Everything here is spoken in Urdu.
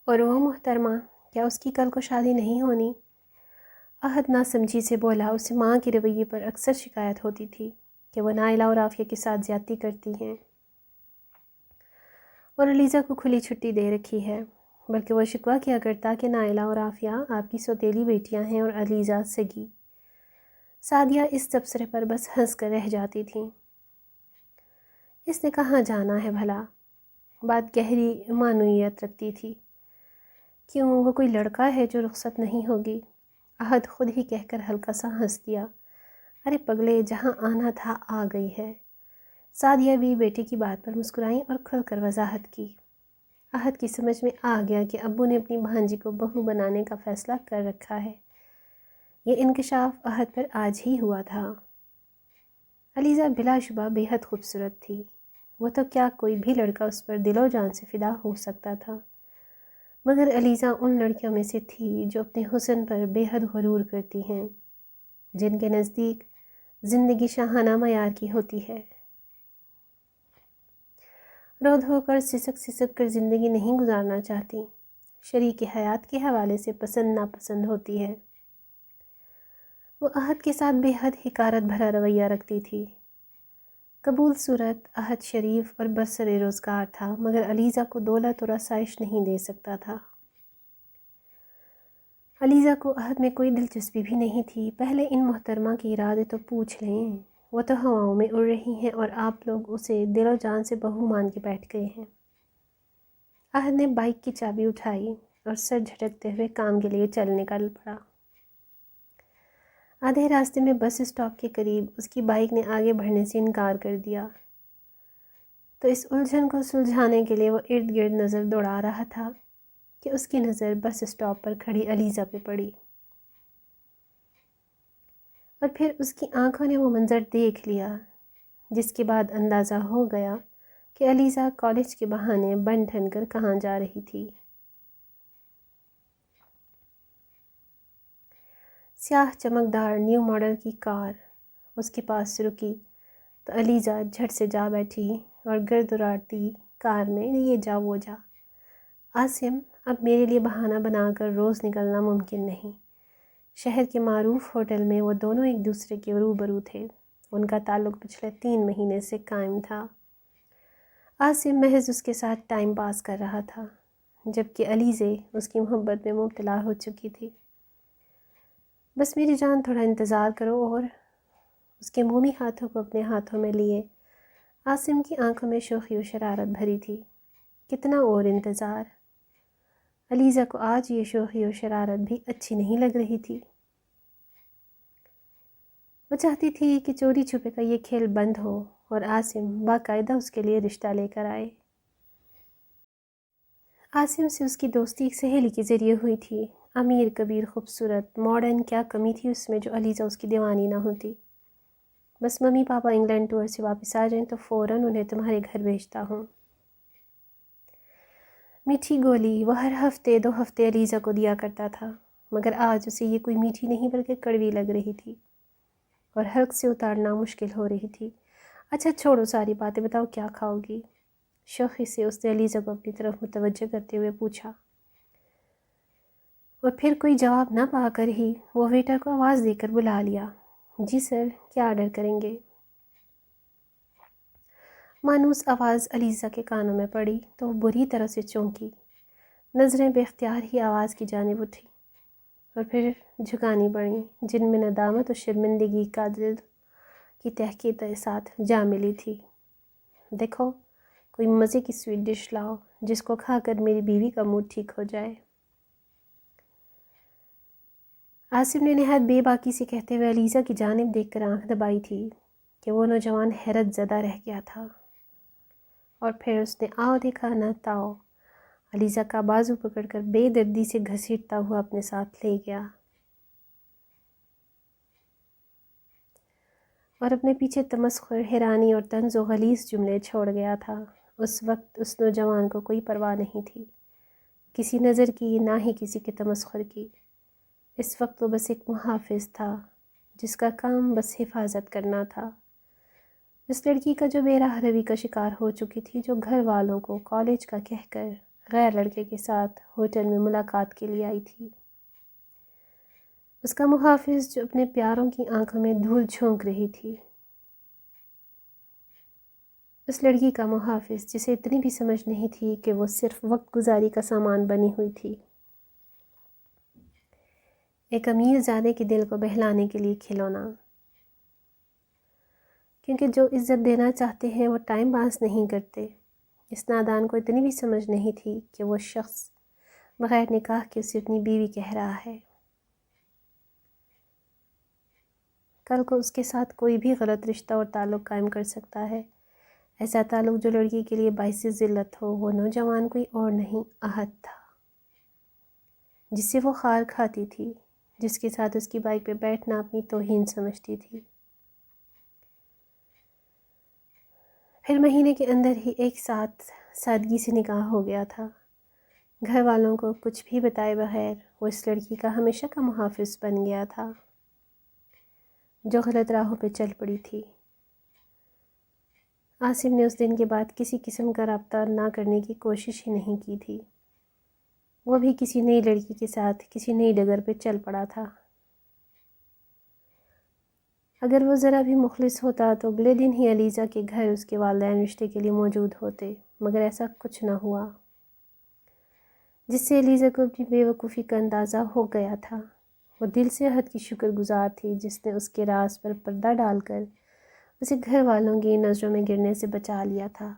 اور وہ محترمہ، کیا اس کی کل کو شادی نہیں ہونی؟ احد ناسمجھی سے بولا۔ اسے ماں کے رویے پر اکثر شکایت ہوتی تھی کہ وہ نائلہ اور عافیہ کے ساتھ زیادتی کرتی ہیں اور علیزہ کو کھلی چھٹی دے رکھی ہے، بلکہ وہ شکوہ کیا کرتا کہ نائلہ اور عافیہ آپ کی سوتیلی بیٹیاں ہیں اور علیزہ سگی۔ سعدیہ اس تبصرے پر بس ہنس کر رہ جاتی تھیں۔ اس نے کہاں جانا ہے بھلا؟ بات گہری معنویت رکھتی تھی۔ کیوں، وہ کوئی لڑکا ہے جو رخصت نہیں ہوگی؟ احد خود ہی کہہ کر ہلکا سا ہنس دیا۔ ارے پگلے، جہاں آنا تھا آ گئی ہے۔ سعدیہ بھی بیٹے کی بات پر مسکرائیں اور کھل کر وضاحت کی۔ احد کی سمجھ میں آ گیا کہ ابو نے اپنی بھانجی کو بہو بنانے کا فیصلہ کر رکھا ہے۔ یہ انکشاف احد پر آج ہی ہوا تھا۔ علیزہ بلا شبہ بے حد خوبصورت تھی۔ وہ تو کیا کوئی بھی لڑکا اس پر دل و جان سے فدا ہو سکتا تھا، مگر علیزہ ان لڑکیوں میں سے تھی جو اپنے حسن پر بے حد غرور کرتی ہیں، جن کے نزدیک زندگی شاہانہ معیار کی ہوتی ہے۔ رو دھو کر سسک سسک کر زندگی نہیں گزارنا چاہتی، شریک حیات کے حوالے سے پسند ناپسند ہوتی ہے۔ وہ احد کے ساتھ بے حد حقارت بھرا رویہ رکھتی تھی۔ قبول صورت احد شریف اور برسر روزگار تھا، مگر علیزہ کو دولت اور آسائش نہیں دے سکتا تھا۔ علیزہ کو عہد میں کوئی دلچسپی بھی نہیں تھی۔ پہلے ان محترمہ کے ارادے تو پوچھ لیں، وہ تو ہواؤں میں اڑ رہی ہیں اور آپ لوگ اسے دل و جان سے بہو مان کے بیٹھ گئے ہیں۔ عہد نے بائک کی چابی اٹھائی اور سر جھٹکتے ہوئے کام کے لیے چل نکل پڑا۔ آدھے راستے میں بس اسٹاپ کے قریب اس کی بائک نے آگے بڑھنے سے انکار کر دیا، تو اس الجھن کو سلجھانے کے لیے وہ ارد گرد نظر دوڑا رہا تھا کہ اس کی نظر بس اسٹاپ پر کھڑی علیزہ پہ پڑی، اور پھر اس کی آنکھوں نے وہ منظر دیکھ لیا جس کے بعد اندازہ ہو گیا کہ علیزہ کالج کے بہانے بن ٹھن کر کہاں جا رہی تھی۔ سیاہ چمکدار نیو ماڈل کی کار اس کے پاس رکی تو علیزہ جھٹ سے جا بیٹھی اور گرد اڑاتی کار میں یہ جا وہ جا۔ عاصم، اب میرے لیے بہانہ بنا کر روز نکلنا ممکن نہیں۔ شہر کے معروف ہوٹل میں وہ دونوں ایک دوسرے کے روبرو تھے۔ ان کا تعلق پچھلے 3 مہینے سے قائم تھا۔ عاصم محض اس کے ساتھ ٹائم پاس کر رہا تھا، جبکہ علیزہ اس کی محبت میں مبتلا ہو چکی تھی۔ بس میری جان، تھوڑا انتظار کرو۔ اور اس کے مومی ہاتھوں کو اپنے ہاتھوں میں لیے عاصم کی آنکھوں میں شوخی و شرارت بھری تھی۔ کتنا اور انتظار؟ علیزہ کو آج یہ شوخی و شرارت بھی اچھی نہیں لگ رہی تھی۔ وہ چاہتی تھی کہ چوری چھپے کا یہ کھیل بند ہو اور عاصم باقاعدہ اس کے لیے رشتہ لے کر آئے۔ عاصم سے اس کی دوستی ایک سہیلی کے ذریعے ہوئی تھی۔ امیر، کبیر، خوبصورت، ماڈرن، کیا کمی تھی اس میں جو علیزہ اس کی دیوانی نہ ہوتی؟ بس ممی پاپا انگلینڈ ٹور سے واپس آ جائیں تو فوراً انہیں تمہارے گھر بھیجتا ہوں۔ میٹھی گولی وہ ہر ہفتے 2 ہفتے علیزہ کو دیا کرتا تھا، مگر آج اسے یہ کوئی میٹھی نہیں بلکہ کڑوی لگ رہی تھی اور حلق سے اتارنا مشکل ہو رہی تھی۔ اچھا چھوڑو ساری باتیں، بتاؤ کیا کھاؤ گی؟ شوخی سے اس نے علیزہ کو اپنی طرف متوجہ کرتے ہوئے پوچھا، اور پھر کوئی جواب نہ پا کر ہی وہ ویٹر کو آواز دے کر بلا لیا۔ جی سر، کیا آرڈر کریں گے؟ مانوس آواز علیزہ کے کانوں میں پڑی تو وہ بری طرح سے چونکی، نظریں بے اختیار ہی آواز کی جانب اٹھی اور پھر جھکانی پڑیں، جن میں ندامت و شرمندگی کا دل کی تحقیق کے ساتھ جا ملی تھی۔ دیکھو، کوئی مزے کی سویٹ ڈش لاؤ جس کو کھا کر میری بیوی کا موڈ ٹھیک ہو جائے۔ عاصم نے نہایت بے باکی سے کہتے ہوئے علیزہ کی جانب دیکھ کر آنکھ دبائی تھی کہ وہ نوجوان حیرت زدہ رہ گیا تھا، اور پھر اس نے آؤ دیکھا نہ تاؤ علیزہ کا بازو پکڑ کر بے دردی سے گھسیٹتا ہوا اپنے ساتھ لے گیا اور اپنے پیچھے تمسخر، حیرانی اور طنز و غلیظ جملے چھوڑ گیا تھا۔ اس وقت اس نوجوان کو کوئی پرواہ نہیں تھی، کسی نظر کی، نہ ہی کسی کے تمسخر کی۔ اس وقت وہ بس ایک محافظ تھا جس کا کام بس حفاظت کرنا تھا، اس لڑکی کا جو بے راہ روی کا شکار ہو چکی تھی، جو گھر والوں کو کالج کا کہہ کر غیر لڑکے کے ساتھ ہوٹل میں ملاقات کے لیے آئی تھی۔ اس کا محافظ جو اپنے پیاروں کی آنکھوں میں دھول جھونک رہی تھی، اس لڑکی کا محافظ جسے اتنی بھی سمجھ نہیں تھی کہ وہ صرف وقت گزاری کا سامان بنی ہوئی تھی، ایک امیر زادے کے دل کو بہلانے کے لیے کھلونا، کیونکہ جو عزت دینا چاہتے ہیں وہ ٹائم پاس نہیں کرتے۔ اس نادان کو اتنی بھی سمجھ نہیں تھی کہ وہ شخص بغیر نکاح کے اسے اپنی بیوی کہہ رہا ہے۔ کل کو اس کے ساتھ کوئی بھی غلط رشتہ اور تعلق قائم کر سکتا ہے، ایسا تعلق جو لڑکی کے لیے باعث ذلت ہو۔ وہ نوجوان کوئی اور نہیں، احد تھا، جس سے وہ خار کھاتی تھی، جس کے ساتھ اس کی بائک پہ بیٹھنا اپنی توہین سمجھتی تھی۔ پھر مہینے کے اندر ہی ایک ساتھ سادگی سے نکاح ہو گیا تھا۔ گھر والوں کو کچھ بھی بتائے بغیر وہ اس لڑکی کا ہمیشہ کا محافظ بن گیا تھا، جو غلط راہوں پہ چل پڑی تھی۔ عاصم نے اس دن کے بعد کسی قسم کا رابطہ نہ کرنے کی کوشش ہی نہیں کی تھی۔ وہ بھی کسی نئی لڑکی کے ساتھ کسی نئی ڈگر پہ چل پڑا تھا۔ اگر وہ ذرا بھی مخلص ہوتا تو اگلے دن ہی علیزہ کے گھر اس کے والدین رشتے کے لیے موجود ہوتے، مگر ایسا کچھ نہ ہوا، جس سے علیزہ کو اپنی بے وقوفی کا اندازہ ہو گیا تھا۔ وہ دل سے حد کی شکر گزار تھی جس نے اس کے راز پر پردہ ڈال کر اسے گھر والوں کی نظروں میں گرنے سے بچا لیا تھا۔